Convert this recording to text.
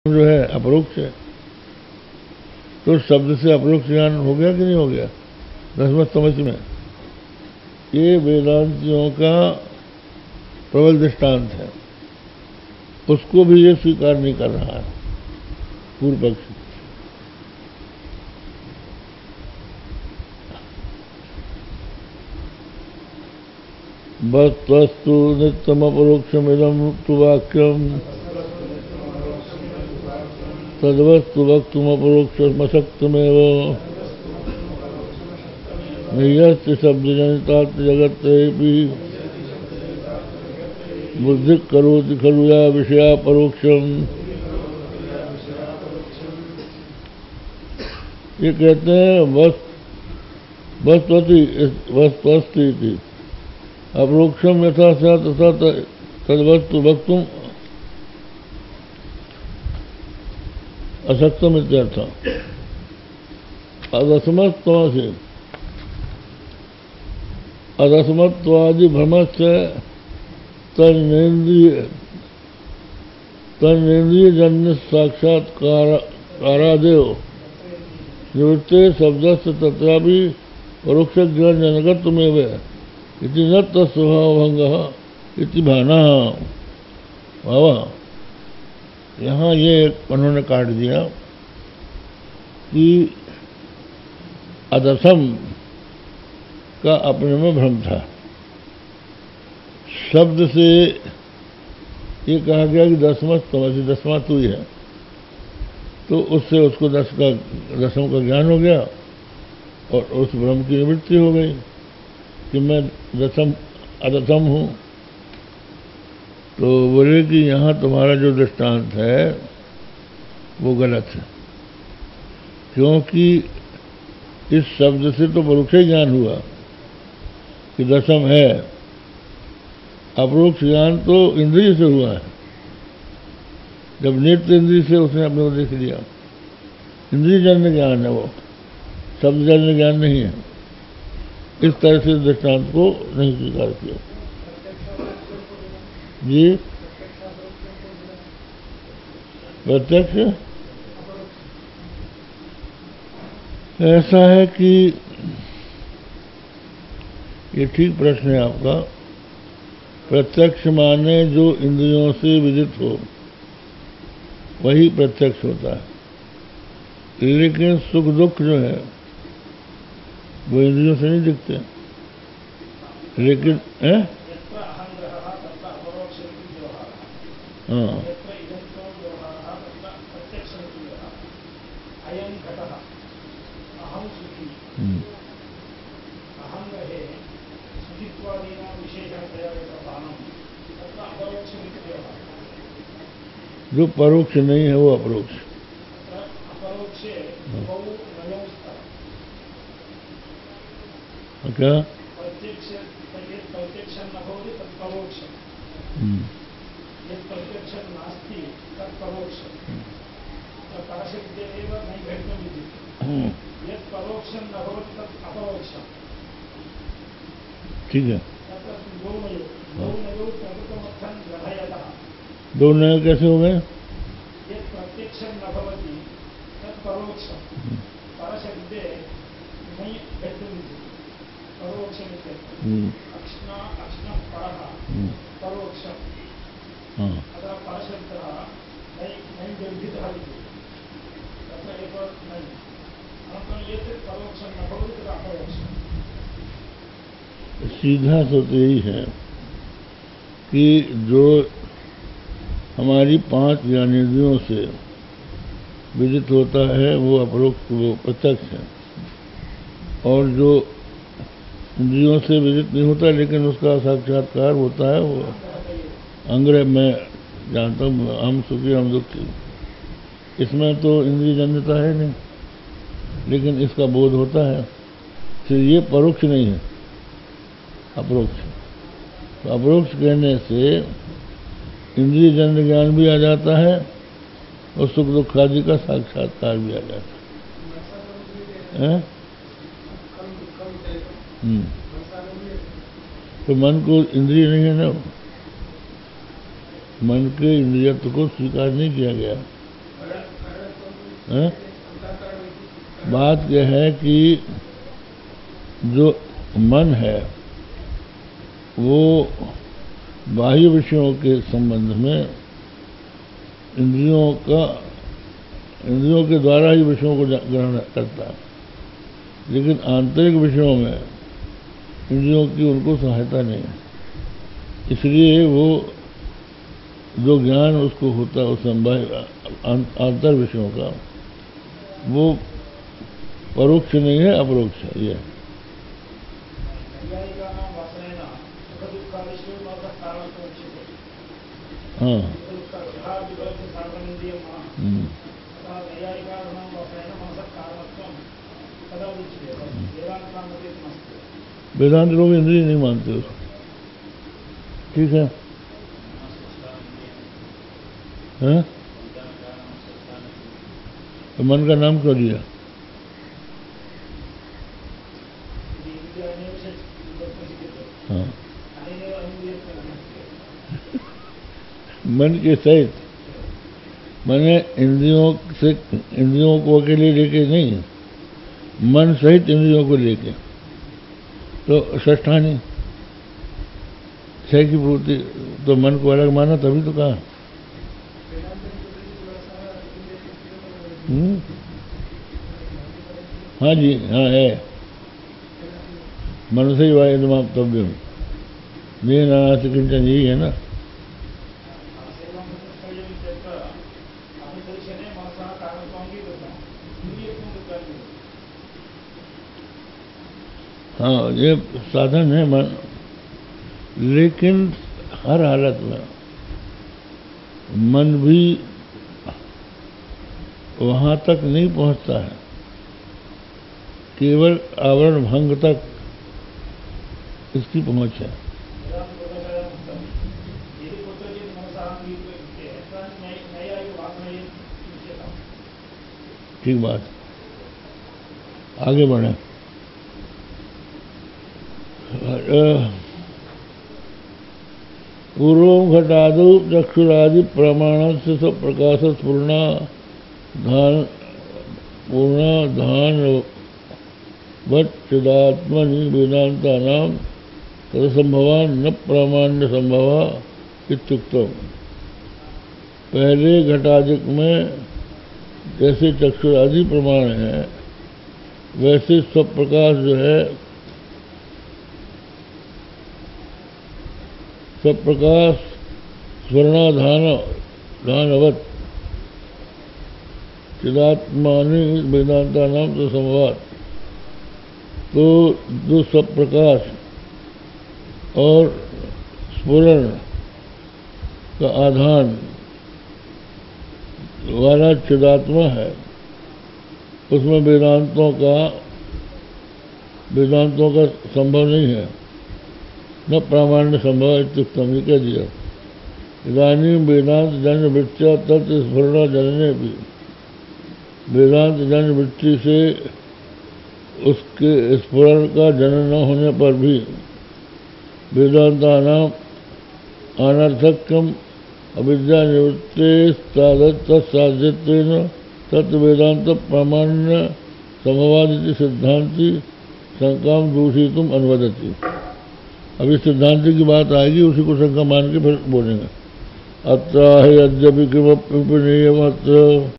जो है अपरोक्ष है। तो शब्द से अपरोक्ष ज्ञान हो गया कि नहीं हो गया? दसवें समझ में ये वेदांतियों का प्रबल दृष्टांत है। उसको भी ये स्वीकार नहीं कर रहा है पूर्व पक्ष। वस्तु नित्यम अपरोक्षमिदं तु वाक्यम तद्वस्तु वक्तुमपरोक्षमशक्तमेव नैयस्य शब्दजनितात् जगत्तेऽपि बुद्धि करोति खलु या विषया परोक्षम। ये कहते हैं वस्तुस्ति अपरोक्षम यथा तथा तद्वस्तु वक्तुम अशक्तम इत्यर्थ। अदस्मत्वादि भ्रमस्य तन्नेन्द्रिय जन्य साक्षात्कारादेव निवृत्ते शब्दस्य तत्रापि परोक्ष ज्ञान जनकत्वमेव इति न तत्स्वभावभंगः इति भानः। वाह, यहाँ ये उन्होंने काट दिया कि अदसम का अपने में भ्रम था। शब्द से ये कहा गया कि दसवां तू ही है, तो उससे उसको दसम का ज्ञान हो गया और उस भ्रम की निवृत्ति हो गई कि मैं अदसम हूँ। तो बोले कि यहाँ तुम्हारा जो दृष्टांत है वो गलत है, क्योंकि इस शब्द से तो परोक्ष ज्ञान हुआ कि दसम है। अपरोक्ष ज्ञान तो इंद्रिय से हुआ है, जब नेत्र इंद्रिय से उसने अपने को देख लिया। इंद्रिय जन्य ज्ञान है वो, शब्द जन्य ज्ञान नहीं है। इस तरह से दृष्टांत को नहीं स्वीकार किया जी। प्रत्यक्ष ऐसा है कि ये ठीक प्रश्न है आपका। प्रत्यक्ष माने जो इंद्रियों से विदित हो वही प्रत्यक्ष होता है, लेकिन सुख दुख जो है वो इंद्रियों से नहीं दिखते। लेकिन हाँ, जो परोक्ष नहीं है वो अपरोक्ष। क्या ठीक है। दो नए कैसे हो गए? सीधा तो यही है कि जो हमारी 5 ज्ञानेंद्रियों से विदित होता है वो अपरोक्ष, वो प्रत्यक्ष है। और जो इंद्रियों से विदित नहीं होता लेकिन उसका साक्षात्कार होता है वो अंग्रह में जानता हूँ, हम सुखी हम दुखी। इसमें तो इंद्रिय जन्यता है नहीं, लेकिन इसका बोध होता है। फिर ये परोक्ष नहीं है, अपरोक्ष। तो अपरोक्ष कहने से इंद्रिय जन्य ज्ञान भी आ जाता है और सुख दुख आदि का साक्षात्कार भी आ जाता है। तो मन को इंद्रिय नहीं है ना, मन के इंद्रियत्व को स्वीकार नहीं किया गया, है? बात यह है कि जो मन है वो बाह्य विषयों के संबंध में इंद्रियों के द्वारा ही विषयों को ग्रहण करता है, लेकिन आंतरिक विषयों में इंद्रियों की उनको सहायता नहीं है। इसलिए वो जो ज्ञान उसको होता है उस आंतर विषयों का, वो परोक्ष नहीं है, अपरोक्ष है। ये हाँ। वेदांत लोग इंद्रिय नहीं मानते उसको। ठीक है, हाँ? तो मन का नाम क्यों दिया? हाँ। मन के सहित, मैंने इंद्रियों को अकेले लेके नहीं, मन सहित इंद्रियों को लेके, तो षष्ठानी छह की पूर्ति, तो मन को अलग माना तभी तो कहा। हाँ जी, हाँ है। मनुष्य वायुमाप्तव्यम ये नाना से किंचन, यही है ना। हाँ, ये साधन है मन, लेकिन हर हालत में मन भी वहां तक नहीं पहुंचता है, केवल आवरण भंग तक इसकी पहुंच है। ठीक बात, आगे बढ़े। पूर्व घटादो चक्षुरादि प्रमाण से सब प्रकाश पूर्णा धान वत्दात्मनि वेदांता नाम तदसंभवान न प्रामाण्य संभवा इत्युक्तम। पहले घटादिक में जैसे चक्षुरादि प्रमाण है, वैसे सब प्रकाश जो है, सब प्रकाश स्वर्णाधानवत चिदात्मानि वेदांता नाम तो संवाद। तो जो सब प्रकाश और स्फुरण का आधान वाला चिदात्मा है, उसमें वेदांतों का संभव नहीं है, न प्रामाण्य संभव इत्युक्तम, ही कह दिया। इदानीं वेदांत जन वृत्त्या तत् स्फुरणा जनने भी, वेदांत जन वृत्ति से उसके स्फुरण का जनन न होने पर भी वेदांता नाम अनर्थकम अविद्या निवृत्ते तत्साध्यत्वेन तत् वेदांत प्रामाण्य संभवादिति सिद्धांति शंकाम दूषितुम अनुवदति। अभी सिद्धांति की बात आएगी, उसी को शंका मान के फिर बोलेंगे। अत्र यद्यपि किमपि